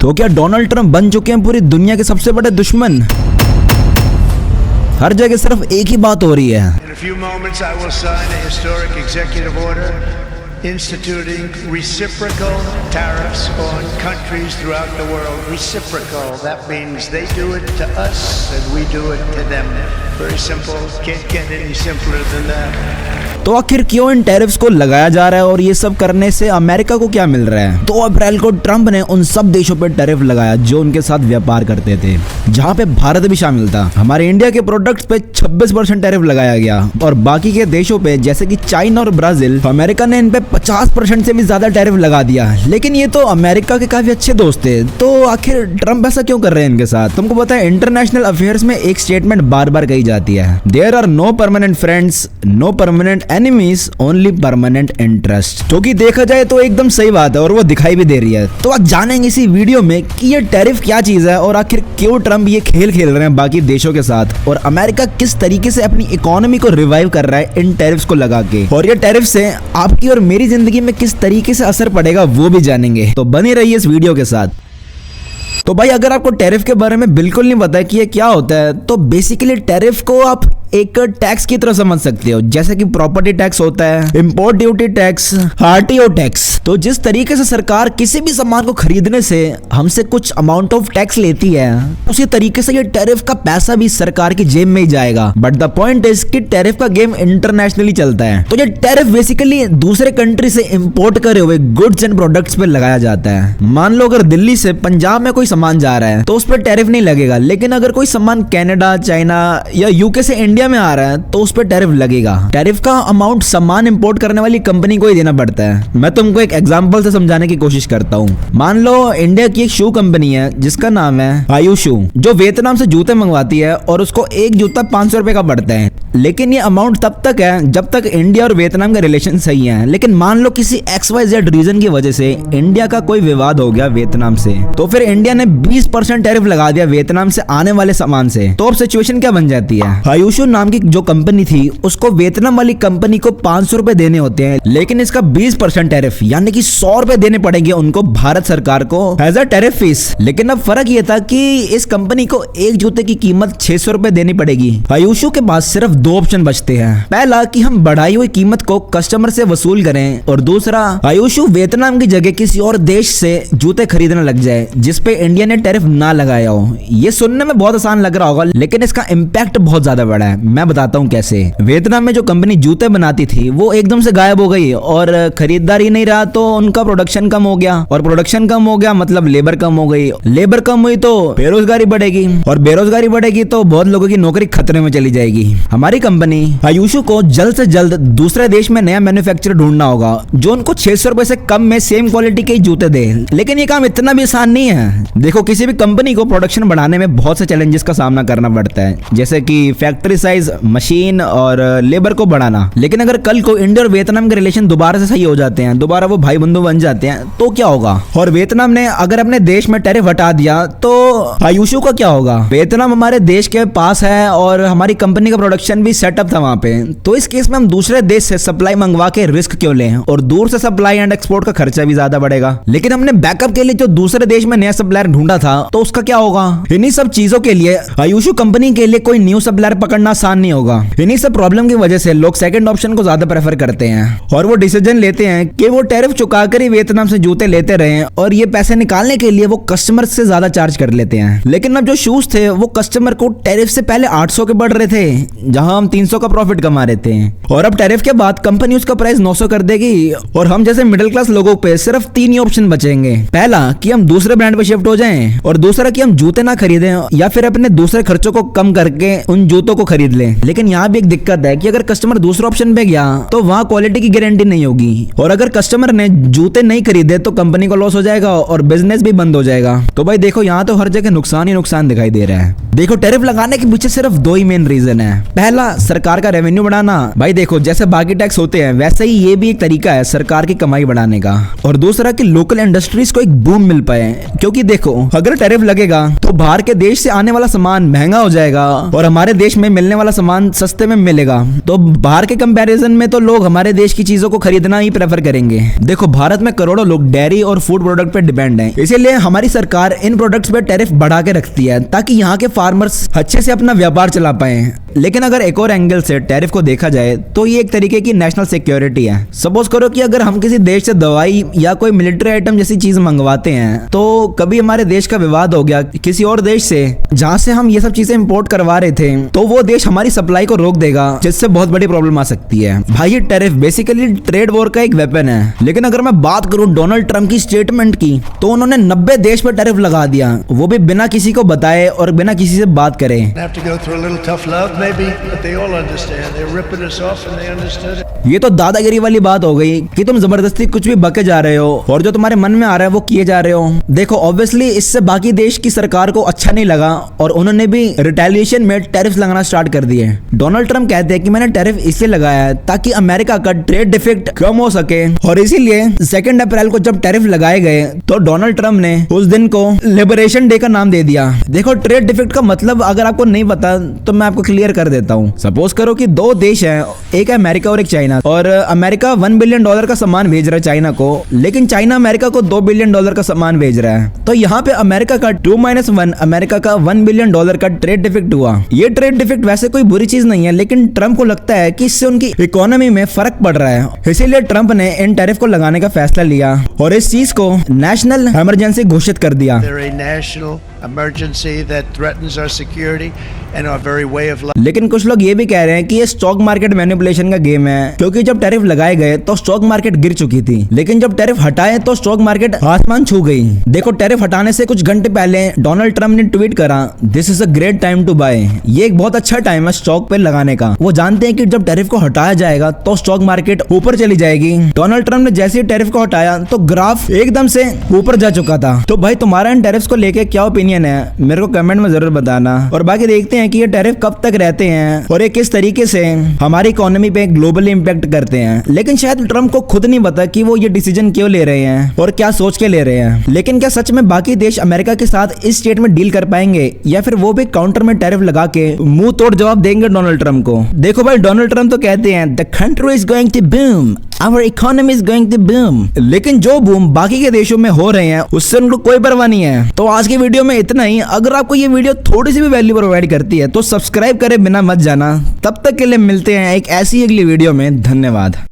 तो क्या Donald Trump बन चुके हैं पूरी दुनिया के सबसे बड़े दुश्मन? हर जगह सिर्फ एक ही बात हो रही है। In a few moments, I will sign a historic executive order instituting reciprocal tariffs on countries throughout the world. Reciprocal, that means they do it to us and we do it to them. Very simple, can't get any simpler than that. तो आखिर क्यों इन tariffs को लगाया जा रहा है और ये सब करने से अमेरिका को क्या मिल रहा है? 2 अप्रैल को ट्रंप ने उन सब देशों पर टैरिफ लगाया जो उनके साथ व्यापार करते थे, जहां पे भारत भी शामिल था। हमारे इंडिया के प्रोडक्ट्स पे 26% टैरिफ लगाया गया और बाकी के देशों पे जैसे कि चाइना और ब्राजील, अमेरिका ने इन पे 50% से भी ज्यादा टैरिफ लगा दिया। लेकिन ये तो अमेरिका के काफी अच्छे दोस्त थे, तो आखिर ट्रंप ऐसा क्यों कर रहे हैं इनके साथ? तुमको पता है इंटरनेशनल अफेयर्स में एक स्टेटमेंट बार बार कही जाती है, there are no permanent friends, no permanent enemies, only permanent interest. जो कि देखा जाए तो एकदम सही बात है और वो दिखाई भी दे रही है। तो आज जानेंगे इसी वीडियो में कि ये टैरिफ क्या चीज है और आखिर क्यों ट्रंप ये खेल खेल रहे हैं बाकी देशों के साथ, और अमेरिका किस तरीके से अपनी इकोनॉमी को रिवाइव कर रहा है इन टैरिफ्स को लगा के, और ये टैरिफ से आपकी और मेरी जिंदगी में किस तरीके से असर पड़ेगा वो भी जानेंगे। तो बने रहिए इस वीडियो के साथ। तो भाई अगर आपको टैरिफ के बारे में बिल्कुल नहीं पता कि ये क्या होता है, तो बेसिकली टैरिफ को आप एक टैक्स की तरह समझ सकते हो, जैसे कि प्रॉपर्टी टैक्स होता है, import duty tax, RTO tax. तो जिस तरीके से सरकार किसी भी सामान को खरीदने से हमसे कुछ अमाउंट ऑफ टैक्स लेती है, उसी तरीके से ये टैरिफ का पैसा भी सरकार की जेब में ही जाएगा। बट द पॉइंट इज कि टैरिफ का गेम इंटरनेशनली चलता है। तो ये टैरिफ बेसिकली दूसरे कंट्री से इंपोर्ट करे हुए गुड्स एंड प्रोडक्ट्स पे लगाया जाता है। मान लो अगर दिल्ली से पंजाब में कोई सामान जा रहा है तो उस पर टैरिफ नहीं लगेगा, लेकिन अगर कोई सामान कनाडा, चाइना या यूके से इंडिया में आ रहा है तो उस पर टैरिफ लगेगा। टैरिफ का अमाउंट सामान इंपोर्ट करने वाली कंपनी को ही देना पड़ता है। मैं तुमको एक एग्जांपल से समझाने की कोशिश करता हूँ। मान लो इंडिया की एक शू कंपनी है जिसका नाम है आयुशू, जो वियतनाम से जूते मंगवाती है और उसको एक जूता 500 रुपए का पड़ता है। लेकिन ये अमाउंट तब तक है जब तक इंडिया और वियतनाम का रिलेशन सही है। लेकिन मान लो किसी XYZ रीजन की वजह से इंडिया का कोई विवाद हो गया वियतनाम से, तो फिर इंडिया ने 20% टैरिफ लगा दिया वियतनाम से आने वाले सामान से। तो अब सिचुएशन क्या बन जाती है? आयुशू नाम की जो कंपनी थी उसको वियतनाम वाली कंपनी को 500 रुपए देने होते हैं, लेकिन इसका 20% टैरिफ यानी कि 100 रुपए देने पड़ेंगे उनको भारत सरकार को एज अ टैरिफ फीस। लेकिन अब फर्क ये था कि इस कंपनी को एक जूते की कीमत 600 रुपए देनी पड़ेगी। आयुशू के पास सिर्फ 2 ऑप्शन बचते हैं। पहला कि हम बढ़ाई हुई कीमत को कस्टमर से वसूल करें, और दूसरा आयुशू वियतनाम की जगह किसी और देश से जूते खरीदने लग जाए जिसपे इंडिया ने टैरिफ ना लगाया हो। ये सुनने में बहुत आसान लग रहा होगा, लेकिन इसका इम्पैक्ट बहुत ज्यादा बड़ा है। मैं बताता हूँ कैसे। वियतनाम में जो कंपनी जूते बनाती थी वो एकदम से गायब हो गई और खरीदार ही नहीं रहा, तो उनका प्रोडक्शन कम हो गया, और प्रोडक्शन कम हो गया मतलब लेबर कम हो गई। लेबर कम हुई तो बेरोजगारी बढ़ेगी, और बेरोजगारी बढ़ेगी तो बहुत लोगों की नौकरी खतरे में चली जाएगी। हमारी कंपनी आयुशू को जल्द से जल्द दूसरे देश में नया मैन्युफैक्चरर ढूंढना होगा जो उनको 600 रुपए से कम में सेम क्वालिटी के जूते दे। लेकिन ये काम इतना भी आसान नहीं है। देखो, किसी भी कंपनी को प्रोडक्शन बढ़ाने में बहुत से चैलेंजेस का सामना करना पड़ता है, जैसे कि फैक्ट्री साइज, मशीन और लेबर को बढ़ाना। लेकिन अगर कल को इंडिया और वियतनाम के रिलेशन दोबारा से सही हो जाते हैं, दोबारा वो भाई बंधु बन जाते हैं, तो क्या होगा? और वियतनाम ने अगर अपने देश में टैरिफ हटा दिया तो आयुशू का क्या होगा? वियतनाम हमारे देश के पास है और हमारी कंपनी का प्रोडक्शन भी सेटअप था वहां पे, तो इस केस में हम दूसरे देश से सप्लाई मंगवा के रिस्क क्यों लें? और दूर से सप्लाई एंड एक्सपोर्ट का खर्चा भी ज्यादा बढ़ेगा। लेकिन हमने बैकअप के लिए जो दूसरे देश में नया सप्लायर ढूंढा था तो उसका क्या होगा? इन्हीं सब चीजों के लिए आयुशू कंपनी के लिए कोई न्यू सप्लायर पकड़ना आसान नहीं होगा। इन्हीं सब प्रॉब्लम की वजह से लोग सेकंड ऑप्शन को ज्यादा प्रेफर करते हैं और वो डिसीजन लेते हैं कि वो टैरिफ चुकाकर ही वियतनाम से जूते लेते रहे, और ये पैसे निकालने के लिए वो कस्टमर से ज्यादा चार्ज कर लेते हैं। लेकिन अब जो शूज थे वो कस्टमर को टैरिफ से पहले 800 के बढ़ रहे थे, जहां हम 300 का प्रॉफिट कमा रहे थे, और अब टैरिफ के बाद कंपनी उसका प्राइस 900 कर देगी, और हम जैसे मिडिल क्लास लोगों पे सिर्फ 3 ही ऑप्शन बचेंगे। पहला कि हम दूसरे ब्रांड पे शिफ्ट हो जाएं, और दूसरा कि हम जूते ना खरीदें या फिर अपने दूसरे खर्चों को कम करके उन जूतों को खरीद लें। लेकिन यहाँ भी एक दिक्कत है कि अगर कस्टमर दूसरे ऑप्शन पे गया तो वहाँ क्वालिटी की गारंटी नहीं होगी, और अगर कस्टमर ने जूते नहीं खरीदे तो कंपनी को लॉस हो जाएगा और बिजनेस भी बंद हो जाएगा। तो भाई देखो, यहाँ तो हर जगह नुकसान ही नुकसान दिखाई दे रहा है। देखो, टैरिफ लगाने के पीछे सिर्फ 2 ही मेन रीजन है। पहला बोला सरकार का रेवेन्यू बढ़ाना, भाई देखो जैसे बाकी टैक्स होते हैं वैसे ही ये भी एक तरीका है सरकार की कमाई बढ़ाने का। और दूसरा कि लोकल इंडस्ट्रीज को एक बूम मिल पाए, क्योंकि देखो अगर टैरिफ लगेगा तो बाहर के देश से आने वाला सामान महंगा हो जाएगा और हमारे देश में मिलने वाला सामान सस्ते में मिलेगा, तो बाहर के कंपैरिजन में तो लोग हमारे देश की चीजों को खरीदना ही प्रेफर करेंगे। देखो भारत में करोड़ों लोग डेयरी और फूड प्रोडक्ट पे डिपेंड हैं, इसीलिए हमारी सरकार इन प्रोडक्ट्स पे टैरिफ बढ़ा के रखती है ताकि यहाँ के फार्मर्स अच्छे से अपना व्यापार चला पाए। लेकिन अगर एक और एंगल से टैरिफ को देखा जाए तो ये एक तरीके की नेशनल सिक्योरिटी है। सपोज करो कि अगर हम किसी देश से दवाई या कोई मिलिट्री आइटम जैसी चीज मंगवाते हैं तो कभी हमारे देश का विवाद हो गया किसी और देश से जहां से हम ये सब चीजें इंपोर्ट करवा रहे थे, तो वो देश हमारी सप्लाई को रोक देगा, जिससे बहुत बड़ी प्रॉब्लम आ सकती है। भाई ये टैरिफ बेसिकली ट्रेड वॉर का एक वेपन है। लेकिन अगर मैं बात करूं डोनाल्ड ट्रंप की स्टेटमेंट की, तो उन्होंने 90 देश पर टैरिफ लगा दिया, वो भी बिना किसी को बताए और बिना किसी से बात करे। ये तो दादागिरी वाली बात हो गई कि तुम जबरदस्ती कुछ भी बके जा रहे हो और जो तुम्हारे मन में आ रहा है वो किए जा रहे हो। देखो ऑब्वियसली इससे बाकी देश की सरकार को अच्छा नहीं लगा और उन्होंने भी रिटेलिएशन में टैरिफ लगाना स्टार्ट कर दिए। डोनाल्ड ट्रंप कहते हैं कि मैंने टैरिफ इसलिए लगाया है ताकि अमेरिका का ट्रेड डिफेक्ट कम हो सके, और इसीलिए 2 अप्रैल को जब टैरिफ लगाए गए तो डोनाल्ड ट्रंप ने उस दिन को लिबरेशन डे का नाम दे दिया। देखो ट्रेड डिफेक्ट का मतलब अगर आपको नहीं पता तो मैं आपको क्लियर कर देता हूँ। सपोज करो कि 2 देश हैं, एक है अमेरिका और एक चाइना, और अमेरिका $1 बिलियन का सामान भेज रहा है चाइना को, लेकिन चाइना अमेरिका को $2 बिलियन का सामान भेज रहा है। तो यहाँ पे अमेरिका का 2-1 अमेरिका का $1 बिलियन का ट्रेड डिफेक्ट हुआ। ये ट्रेड डिफेक्ट वैसे कोई बुरी चीज नहीं है, लेकिन ट्रंप को लगता है कि इससे उनकी इकोनॉमी में फर्क पड़ रहा है, इसीलिए ट्रंप ने इन टैरिफ को लगाने का फैसला लिया और इस चीज को नेशनल इमरजेंसी घोषित कर दिया। लेकिन कुछ लोग ये भी कह रहे हैं कि ये स्टॉक मार्केट मैनिपुलेशन का गेम है, क्योंकि जब टैरिफ लगाए गए तो स्टॉक मार्केट गिर चुकी थी, लेकिन जब टैरिफ हटाए तो स्टॉक मार्केट आसमान छू गई। देखो टैरिफ हटाने से कुछ घंटे पहले डोनाल्ड ट्रंप ने ट्वीट करा, this is a great time to buy. ये एक बहुत अच्छा टाइम है स्टॉक पे लगाने का। वो जानते हैं कि जब टैरिफ को हटाया जाएगा तो स्टॉक मार्केट ऊपर चली जाएगी। डोनाल्ड ट्रंप ने जैसे ही टैरिफ को हटाया तो ग्राफ एकदम से ऊपर जा चुका था। तो भाई तुम्हारा इन टैरिफ को लेके क्या ओपिनियन है, मेरे को कमेंट में जरूर बताना। और बाकी देखते हैं कि ये टैरिफ कब तक रहते हैं और ये किस तरीके से हमारी इकोनॉमी पे ग्लोबली इंपैक्ट करते हैं। लेकिन शायद ट्रंप को खुद नहीं पता कि वो ये डिसीजन क्यों ले रहे हैं और क्या सोच के ले रहे हैं। लेकिन क्या सच में बाकी देश अमेरिका के साथ इस स्टेट में डील कर पाएंगे, या फिर वो भी काउंटर में टैरिफ लगा के मुंह तोड़ जवाब देंगे डोनाल्ड ट्रंप को। देखो भाई डोनाल्ड ट्रंप तो कहते हैं the country is going to boom, our economy is going to boom, लेकिन जो बूम बाकी के देशों में हो रहे हैं उससे उनको कोई परवाह नहीं है। तो आज की वीडियो में इतना ही। अगर आपको ये वीडियो थोड़ी सी भी वैल्यू प्रोवाइड करती है तो सब्सक्राइब करे बिना मत जाना। तब तक के लिए मिलते हैं एक ऐसी अगली वीडियो में। धन्यवाद।